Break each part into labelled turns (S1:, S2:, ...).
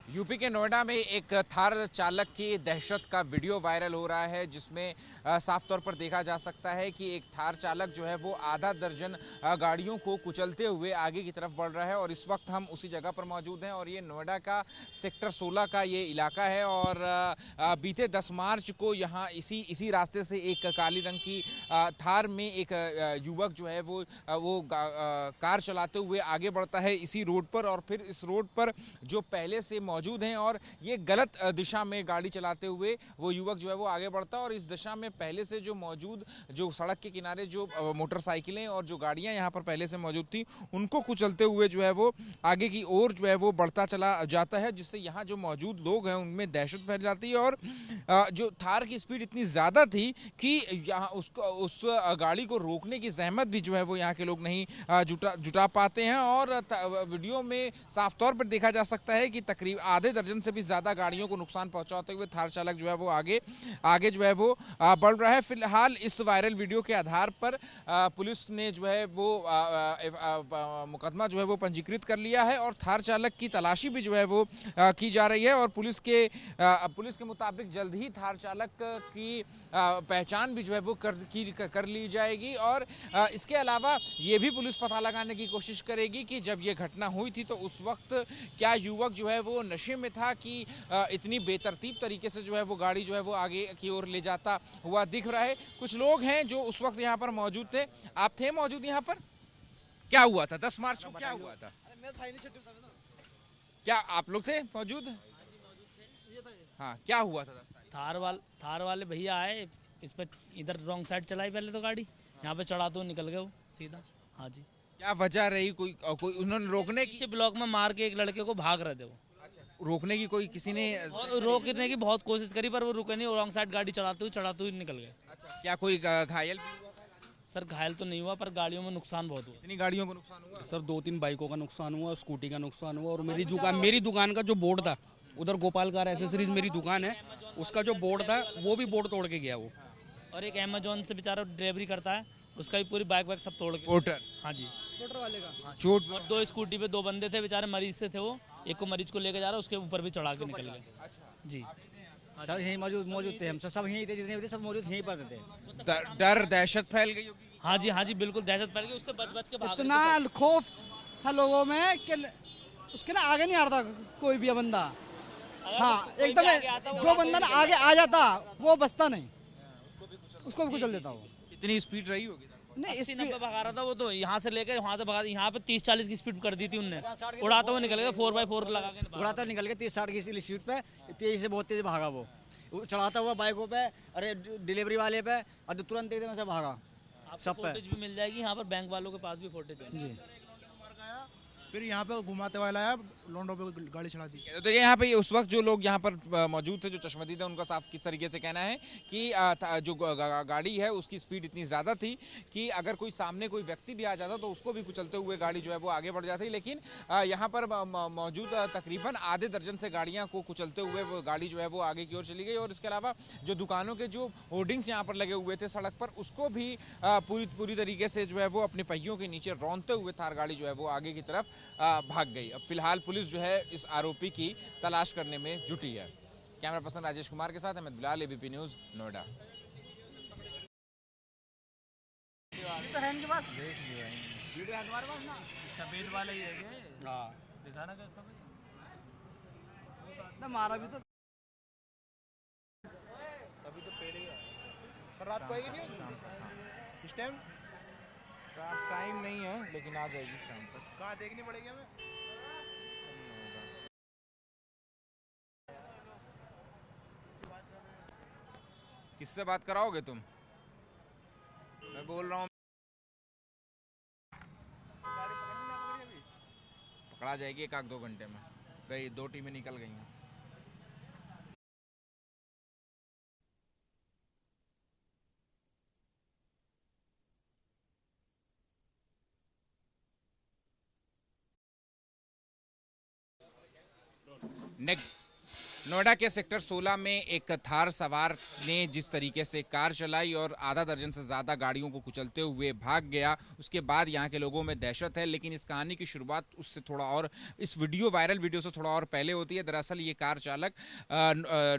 S1: UP के नोएडा में एक थार चालक की दहशत का वीडियो वायरल हो रहा है, जिसमें साफ तौर पर देखा जा सकता है कि एक थार चालक जो है वो आधा दर्जन गाड़ियों को कुचलते हुए आगे की तरफ बढ़ रहा है। और इस वक्त हम उसी जगह पर मौजूद हैं और ये नोएडा का सेक्टर 16 का ये इलाका है। और बीते 10 मार्च को यहाँ इसी रास्ते से एक काली रंग की थार में एक युवक जो है वो कार चलाते हुए आगे बढ़ता है इसी रोड पर। और फिर इस रोड पर जो पहले से मौजूद हैं और ये गलत दिशा में गाड़ी चलाते हुए वो युवक जो है वो आगे बढ़ता है। और इस दिशा में पहले से जो मौजूद जो सड़क के किनारे जो मोटरसाइकिलें और जो गाड़ियां यहाँ पर पहले से मौजूद थी उनको कुचलते हुए जो है वो आगे की ओर जो है वो बढ़ता चला जाता है, जिससे यहाँ जो मौजूद लोग हैं उनमें दहशत फैल जाती है। और जो थार की स्पीड इतनी ज़्यादा थी कि यहाँ उसको उस गाड़ी को रोकने की जहमत भी जो है वो यहाँ के लोग नहीं जुटा पाते हैं। और वीडियो में साफ तौर पर देखा जा सकता है कि तकरीबन आधे दर्जन से भी ज़्यादा गाड़ियों को नुकसान पहुंचाते हुए थार चालक जो है वो आगे जो है वो बढ़ रहा है। फिलहाल इस वायरल वीडियो के आधार पर पुलिस ने जो है वो मुकदमा जो है वो पंजीकृत कर लिया है और थार चालक की तलाशी भी जो है वो की जा रही है। और पुलिस के मुताबिक जल्द ही थार चालक की पहचान भी जो है वो कर ली जाएगी। और इसके अलावा ये भी पुलिस पता लगाने की कोशिश करेगी कि जब ये घटना हुई थी तो उस वक्त क्या युवक जो है वो नशे में था कि इतनी बेतरतीब तरीके से जो है वो गाड़ी जो है वो आगे की ओर ले जाता हुआ दिख रहा है। कुछ लोग हैं जो उस वक्त यहाँ पर मौजूद थे। आप थे मौजूद यहाँ पर? क्या हुआ था 10 मार्च को? क्या हुआ था? क्या आप लोग थे मौजूद? हाँ, क्या हुआ था 10 तारीख?
S2: थार वाले भैया आए, इस पर इधर रॉन्ग साइड चलाई पहले तो गाड़ी, यहाँ पे चढ़ा तो निकल गए वो सीधा। हाँ जी।
S1: क्या वजह रही? कोई उन्होंने रोकने की
S2: पीछे ब्लॉक में मार के एक लड़के को भाग रहे थे वो।
S1: रोकने की कोई किसी ने
S2: और रोकने की बहुत कोशिश करी पर वो रुके नहीं, रॉन्ग साइड गाड़ी चढ़ाते हुए निकल गए।
S1: क्या कोई घायल भी हुआ?
S2: सर घायल तो नहीं हुआ पर गाड़ियों में नुकसान बहुत हुआ।
S1: कितनी गाड़ियों को नुकसान हुआ?
S3: सर 2-3 बाइकों का नुकसान हुआ, स्कूटी का नुकसान हुआ और मेरी दुकान का जो बोर्ड था, उधर गोपाल कार एसेसरीज मेरी दुकान है, उसका जो बोर्ड था वो भी बोर्ड तोड़ के गया वो।
S2: और एक अमेजोन से बेचारा डिलीवरी करता है, उसका भी पूरी बाइक वाइक सब तोड़ के।
S1: पोर्टर?
S2: हाँ जी।
S4: मोटर वाले का
S1: चोट?
S2: और 2 स्कूटी पे 2 बंदे थे बेचारे, मरीज से थे वो, एक को मरीज को लेके जा रहा, उसके ऊपर भी चढ़ा के निकल गए। जी
S4: सर यहीं मौजूद थे, हम सब यहीं थे, जितने भी थे सब मौजूद यहीं पर थे।
S1: डर दहशत फैल गई होगी?
S2: हाँ जी बिल्कुल दहशत फैल गई, उससे बच के भाग रहे
S4: इतना खौफ था लोगों में कि उसके ना आगे नहीं आ रहा था कोई भी बंदा।
S2: थे।
S4: हाँ
S2: कोई भी
S4: एकदम
S2: आगे आता, वो
S4: जो बंदा ना आगे आ जाता वो बचता नहीं, उसको भी कुचल देता वो।
S1: कितनी स्पीड रही होगी?
S4: नहीं
S2: 80-90 भगा रहा था वो तो, यहाँ से लेकर वहाँ तक भगा, यहाँ पे 30-40 की स्पीड कर दी थी उनने, उड़ाते हुए निकल गए 4x4 लगा के।
S4: उड़ाता निकल गया 30-60 की स्पीड पे, तेज से बहुत तेज भागा वो चढ़ाता हुआ बाइकों पे, अरे डिलीवरी वाले पे, और तुरंत एकदम से भागा सब पे।
S2: फुटेज भी मिल जाएगी यहाँ पर, बैंक वालों के पास भी फुटेज है जी।
S5: फिर यहाँ पे घुमाते हुए लाया, लोंडो पे गाड़ी चढ़ा दी।
S1: तो यहाँ पे उस वक्त जो लोग यहाँ पर मौजूद थे, जो चश्मदीद है, उनका साफ किस तरीके से कहना है कि जो गाड़ी है उसकी स्पीड इतनी ज़्यादा थी कि अगर कोई सामने कोई व्यक्ति भी आ जाता तो उसको भी कुचलते हुए गाड़ी जो है वो आगे बढ़ जाती। लेकिन यहाँ पर मौजूद तकरीबन आधे दर्जन से गाड़ियाँ को कुचलते हुए वो गाड़ी जो है वो आगे की ओर चली गई। और इसके अलावा जो दुकानों के जो होर्डिंग्स यहाँ पर लगे हुए थे सड़क पर, उसको भी पूरी तरीके से जो है वो अपने पहियों के नीचे रौंदते हुए थार गाड़ी जो है वो आगे की तरफ भाग गई। अब फिलहाल पुलिस जो है इस आरोपी की तलाश करने में जुटी है। कैमरा पर्सन राजेश कुमार के साथ अहमद बिलाल, एबीपी न्यूज़, नोएडा।
S4: तो है इनके पास
S2: वीडियो है तुम्हारे पास ना, सफेद वाला ही है ये। हाँ दिखाना कैसा
S4: ना मारा भी तो
S2: तभी तो पहले ही
S5: सर रात को आएगी नहीं इस टाइम?
S1: टाइम नहीं है लेकिन आ जाएगी शाम तक।
S5: कहाँ देखनी पड़ेगी हमें?
S1: किससे बात कराओगे तुम? मैं बोल रहा हूँ पकड़ा जाएगी 1-2 घंटे में। कई 2 टीमें निकल गई हैं। नोएडा के सेक्टर 16 में एक थार सवार ने जिस तरीके से कार चलाई और आधा दर्जन से ज़्यादा गाड़ियों को कुचलते हुए भाग गया, उसके बाद यहाँ के लोगों में दहशत है। लेकिन इस कहानी की शुरुआत उससे थोड़ा और, इस वायरल वीडियो से थोड़ा और पहले होती है। दरअसल ये कार चालक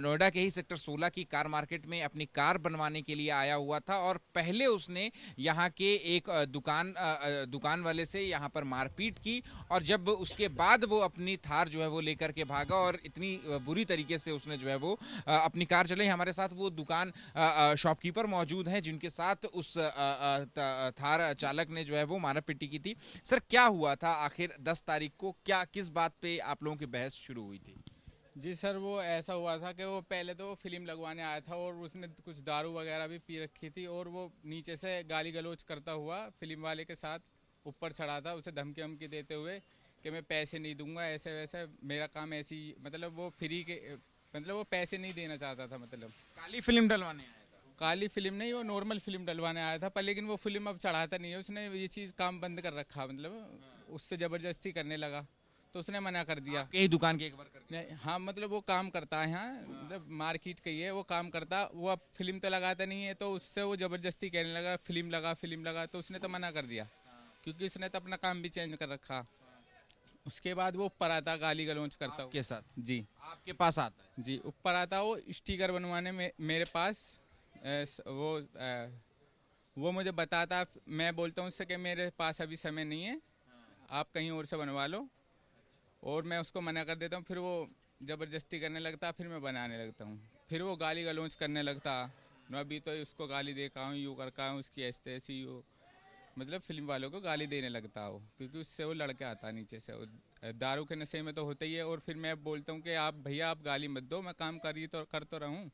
S1: नोएडा के ही सेक्टर 16 की कार मार्केट में अपनी कार बनवाने के लिए आया हुआ था और पहले उसने यहाँ के एक दुकान वाले से यहाँ पर मारपीट की और जब उसके बाद वो अपनी थार जो है वो लेकर के भागा और इतनी बुरी तरीके से उसने जो है वो अपनी कार चलाई। हमारे साथ वो दुकान शॉपकीपर मौजूद हैं जिनके साथ उस थार चालक ने जो है वो मारापीटी की थी। सर, क्या हुआ था आखिर 10 तारीख को, क्या किस बात पे आप लोगों की बहस शुरू हुई थी?
S6: जी सर, वो ऐसा हुआ था कि वो पहले तो फिल्म लगवाने आया था और उसने कुछ दारू वगैरह भी पी रखी थी और वो नीचे से गाली गलौज करता हुआ फिल्म वाले के साथ ऊपर चढ़ा था, उसे धमकी वमकी देते हुए कि मैं पैसे नहीं दूंगा, ऐसे वैसे, मेरा काम ऐसी, मतलब वो फ्री के, मतलब वो पैसे नहीं देना चाहता था। मतलब
S1: काली फिल्म डलवाने आया था?
S6: काली फिल्म नहीं, वो नॉर्मल फिल्म डलवाने आया था, पर लेकिन वो फिल्म अब चढ़ाता नहीं है, उसने ये चीज़ काम बंद कर रखा, मतलब उससे ज़बरदस्ती करने लगा तो उसने मना कर दिया।
S1: यही दुकान के एक वर्कर?
S6: नहीं, हाँ, मतलब वो काम करता है यहाँ, मतलब मार्केट का ही है, वो काम करता, वो अब फिल्म तो लगाता नहीं है, तो उससे वो ज़बरदस्ती कहने लगा फिल्म लगा, तो उसने तो मना कर दिया क्योंकि उसने तो अपना काम भी चेंज कर रखा। उसके बाद वो ऊपर आता गाली गलौज करता
S1: के साथ?
S6: जी,
S1: आपके पास आता है?
S6: जी, ऊपर आता वो स्टिकर बनवाने में मेरे पास, वो मुझे बताता, मैं बोलता हूँ उससे कि मेरे पास अभी समय नहीं है, आप कहीं और से बनवा लो, और मैं उसको मना कर देता हूँ। फिर वो ज़बरदस्ती करने लगता, फिर मैं बनाने लगता हूँ, फिर वो गाली गलौज करने लगता। मैं अभी तो उसको गाली दे का हूँ, यूँ कर का हूँ, उसकी ऐसे ऐसी, मतलब फिल्म वालों को गाली देने लगता हो क्योंकि उससे वो लड़के आता नीचे से, दारू के नशे में तो होता ही है। और फिर मैं बोलता हूँ कि आप भैया आप गाली मत दो, मैं काम कर तो रहूँ।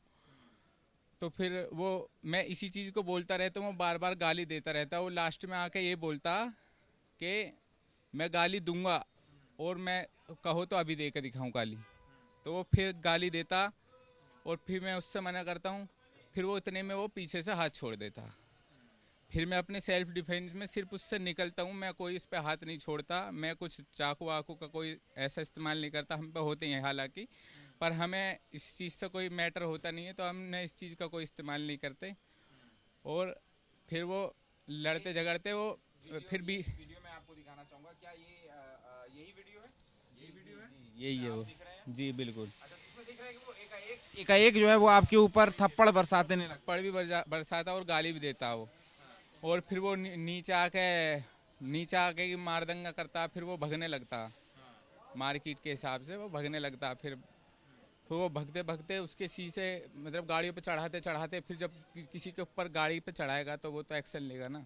S6: तो फिर वो, मैं इसी चीज़ को बोलता रहता हूँ, वो बार बार गाली देता रहता। वो लास्ट में आके ये बोलता कि मैं गाली दूंगा और मैं कहो तो अभी दे के दिखाऊँ गाली, तो वो फिर गाली देता और फिर मैं उससे मना करता हूँ। फिर वो इतने में वो पीछे से हाथ छोड़ देता। फिर मैं अपने सेल्फ डिफेंस में सिर्फ उससे निकलता हूँ, मैं कोई इस पे हाथ नहीं छोड़ता, मैं कुछ चाकू वाकू का कोई ऐसा इस्तेमाल नहीं करता। हम पे होते हैं हालांकि, पर हमें इस चीज़ से कोई मैटर होता नहीं है, तो हमने इस चीज़ का कोई इस्तेमाल नहीं करते। और फिर वो लड़ते झगड़ते, वो फिर भी
S1: वीडियो में आपको दिखाना चाहूंगा, क्या ये यही वीडियो है? यही वीडियो है?
S6: यही है वो। जी बिल्कुल।
S1: अच्छा, इसमें दिख रहा है कि वो एकाएक जो है वो आपके ऊपर थप्पड़ बरसाते नहीं लगता?
S6: पड़ भी बरसाता और गाली भी देता वो, और फिर वो नीचे आके मारदंगा करता, फिर वो भगने लगता मार्केट के हिसाब से, वो भगने लगता। फिर वो भगते भगते उसके शीशे, मतलब गाड़ियों पे चढ़ाते फिर जब किसी के ऊपर गाड़ी पे चढ़ाएगा तो वो तो एक्शन लेगा ना,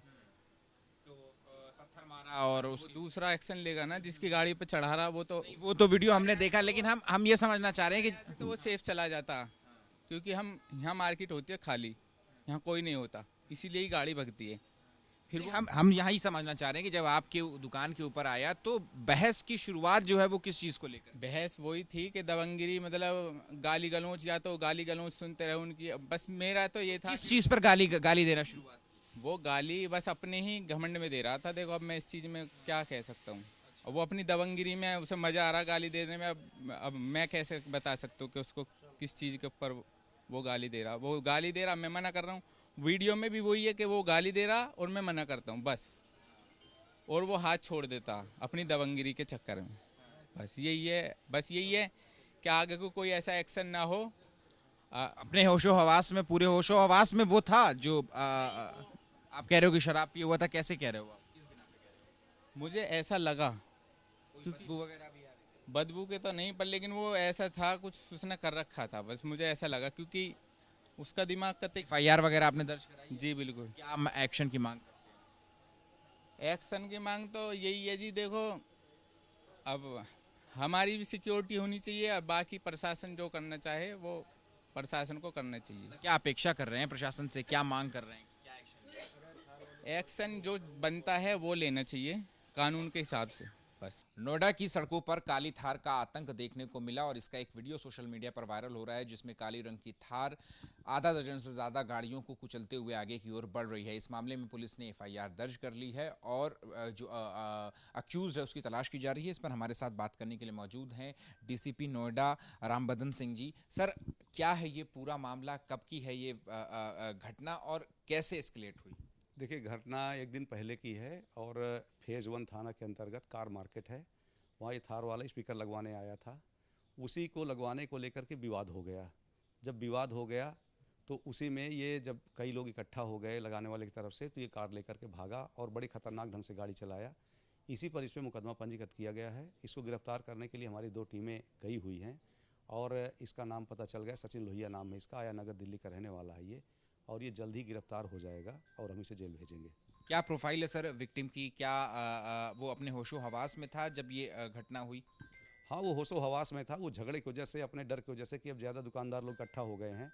S1: तो पत्थर मारा और
S6: वो दूसरा एक्शन लेगा ना, जिसकी गाड़ी पे चढ़ा रहा वो
S1: तो वीडियो हमने देखा। लेकिन हम ये समझना चाह रहे हैं कि
S6: तो वो सेफ चला जाता, क्योंकि हम यहाँ मार्केट होती है खाली, यहाँ कोई नहीं होता, इसीलिए ही गाड़ी भगती है।
S1: फिर हम यहाँ ही समझना चाह रहे हैं कि जब आपके दुकान के ऊपर आया तो बहस की शुरुआत जो है वो किस चीज़ को लेकर?
S6: बहस वही थी कि दबंगिरी, मतलब गाली गलौज, या तो गाली गलौज सुनते रहे उनकी। बस मेरा तो ये था,
S1: किस चीज़ पर गाली देना शुरुआत?
S6: वो गाली बस अपने ही घमंड में दे रहा था। देखो अब मैं इस चीज़ में क्या कह सकता हूँ, अब वो अपनी दबंगिरी में, उसे मज़ा आ रहा गाली देने में। अब मैं कैसे बता सकता हूँ कि उसको किस चीज़ के ऊपर वो गाली दे रहा। वो गाली दे रहा, मैं मना कर रहा हूँ। वीडियो में भी वही है कि वो गाली दे रहा और मैं मना करता हूँ बस, और वो हाथ छोड़ देता अपनी दबंगिरी के चक्कर में। बस यही है कि आगे को कोई ऐसा एक्शन ना हो।
S1: अपने होशो हवास में, पूरे होशो हवास में वो था जो आप कह रहे हो कि शराब पिया हुआ था, कैसे कह रहे हो आप?
S6: मुझे ऐसा लगा,
S1: बदबू वगैरह भी आ रही?
S6: बदबू के तो नहीं, पर लेकिन वो ऐसा था, कुछ उसने कर रखा था, बस मुझे ऐसा लगा, क्योंकि उसका दिमाग का
S1: FIR वगैरह आपने दर्ज कराई?
S6: जी बिल्कुल।
S1: क्या एक्शन की मांग करते हैं?
S6: एक्शन की मांग तो यही है जी, देखो अब हमारी भी सिक्योरिटी होनी चाहिए, और बाकी प्रशासन जो करना चाहे वो प्रशासन को करना चाहिए।
S1: क्या अपेक्षा कर रहे हैं प्रशासन से, क्या मांग कर रहे हैं, क्या एक्शन?
S6: एक्शन जो बनता है वो लेना चाहिए कानून के हिसाब से। बस।
S1: नोएडा की सड़कों पर काली थार का आतंक देखने को मिला और इसका एक वीडियो सोशल मीडिया पर वायरल हो रहा है, जिसमें काली रंग की थार आधा दर्जन से ज्यादा गाड़ियों को कुचलते हुए आगे की ओर बढ़ रही है। इस मामले में पुलिस ने FIR दर्ज कर ली है और जो अक्यूज्ड है उसकी तलाश की जा रही है। इस पर हमारे साथ बात करने के लिए मौजूद हैं DCP नोएडा रामबदन सिंह जी। सर, क्या है ये पूरा मामला, कब की है ये घटना और कैसे एस्केलेट हुई?
S7: देखिए, घटना एक दिन पहले की है और फेज़ 1 थाना के अंतर्गत कार मार्केट है, वहाँ ये थार वाला स्पीकर लगवाने आया था। उसी को लगवाने को लेकर के विवाद हो गया। जब विवाद हो गया तो उसी में ये जब कई लोग इकट्ठा हो गए लगाने वाले की तरफ से, तो ये कार लेकर के भागा और बड़ी खतरनाक ढंग से गाड़ी चलाया। इसी पर इस पर मुकदमा पंजीकृत किया गया है। इसको गिरफ्तार करने के लिए हमारी 2 टीमें गई हुई हैं और इसका नाम पता चल गया, सचिन लोहिया नाम है इसका, आया नगर दिल्ली का रहने वाला है ये, और ये जल्द ही गिरफ्तार हो जाएगा और हम इसे जेल भेजेंगे।
S1: क्या प्रोफाइल है सर विक्टिम की? क्या वो अपने होशो हवास में था जब ये घटना हुई?
S7: हाँ, वो होशो हवास में था। वो झगड़े की वजह से, अपने डर की वजह से कि अब ज़्यादा दुकानदार लोग इकट्ठा हो गए हैं,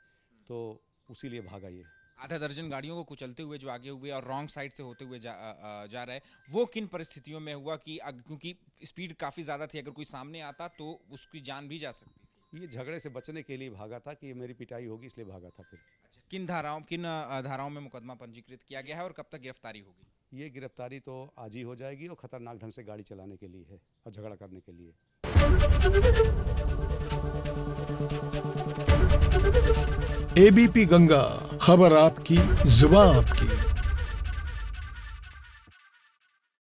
S7: तो उसी लिए भागा ये।
S1: आधा दर्जन गाड़ियों को कुचलते हुए जो आगे हुए और रॉन्ग साइड से होते हुए जा रहा है, वो किन परिस्थितियों में हुआ कि क्योंकि स्पीड काफ़ी ज़्यादा थी, अगर कोई सामने आता तो उसकी जान भी जा सकती थी?
S7: ये झगड़े से बचने के लिए भागा था कि मेरी पिटाई होगी, इसलिए भागा था। फिर
S1: किन धाराओं में मुकदमा पंजीकृत किया गया है और कब तक गिरफ्तारी होगी?
S7: ये गिरफ्तारी तो आज ही हो जाएगी और खतरनाक ढंग से गाड़ी चलाने के लिए है और झगड़ा करने के लिए।
S8: ABP गंगा, खबर आपकी, जुबान आपकी।